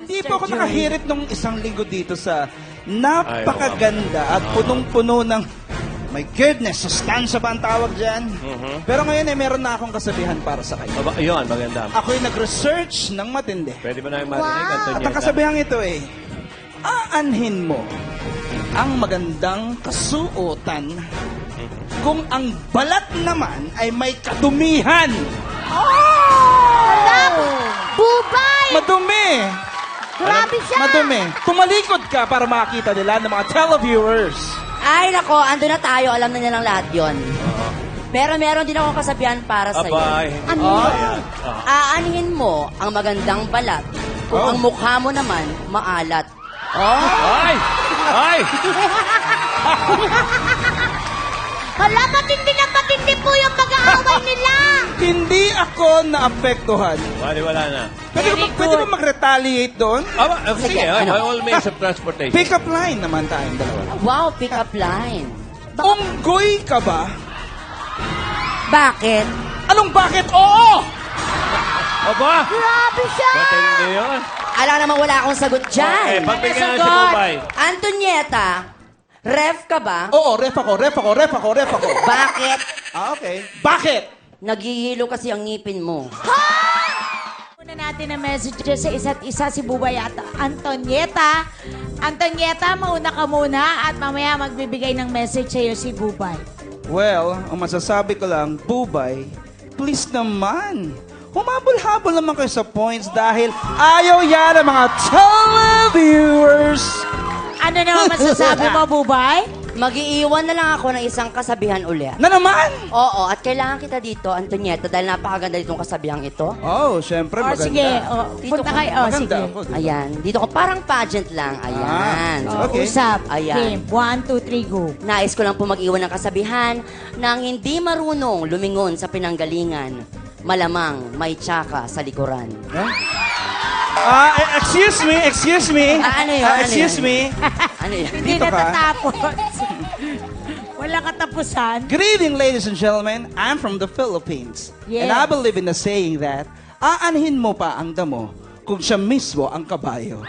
Hindi po ako nakahirit nung isang linggo dito sa napakaganda at punong-puno ng, my goodness, sustansya ba ang tawag dyan? Pero ngayon meron na akong kasabihan para sa kayo. Yun, maganda. Ako'y nag-research ng matindi. Pwede ba namin marinig, At Antonieta? ang kasabihan ito aanhin mo ang magandang kasuotan kung ang balat naman ay may kadumihan. Bubay! Madumi! Grabe siya! Madumi. Tumalikod ka para makakita nila ng mga televiewers. Ay, nako, ando na tayo. Alam na nilang lahat yon. Pero meron din ako kasabihan para sa'yo. Abay. Ano? Ayan. Aanhin mo ang magandang balat kung ang mukha mo naman maalat. Ay! Ay! Hala, matindi na matindi po yung mag-aaway nila! Hindi ako naapektuhan. Wala na. Pwede ba mag-retaliate doon? Sige, by all means of transportation. Pick up line naman tayong dalawa. Wow, pick up line. Unggoy ka ba? Bakit? Anong bakit? Oo! Aba! Grabe siya! Matindi yun. Alam naman wala akong sagot dyan. Pagbigyan na si Bubay. Antonieta, ref ka ba? Oo, ref ako. Bakit? Okay. Bakit? Naghihilo kasi ang ngipin mo. Una natin ang message sa isa't isa, si Bubay at Antonieta. Antonieta, mauna ka muna at mamaya magbibigay ng message sa'yo si Bubay. Well, ang masasabi ko lang, Bubay, please naman. Humabol-habol naman kayo sa points dahil ayaw yan ang mga televiewers. Ano naman masasabi mo, Bubay? Mag-iiwan na lang ako ng isang kasabihan uli. Na naman? Oo, at kailangan kita dito, Antonieta, dahil napakaganda ditong kasabihang ito. Oh, syempre, O, maganda. sige. O, punta kayo. O, Maganda sige. ako. diba? Ayan, dito ko parang pageant lang. Ayan. Ah, okay. Usap. Ayan. Game. 1, 2, 3, go. Nais ko lang po mag-iwan ng kasabihan na ang hindi marunong lumingon sa pinanggalingan, malamang may tsaka sa likuran. Excuse me. Ano yun? Excuse me. Ano yan? Hindi Dito ka. natatapos. Wala katapusan. Good evening, ladies and gentlemen. I'm from the Philippines. Yeah. And I believe in the saying that, aanhin mo pa ang damo kung siya mismo ang kabayo.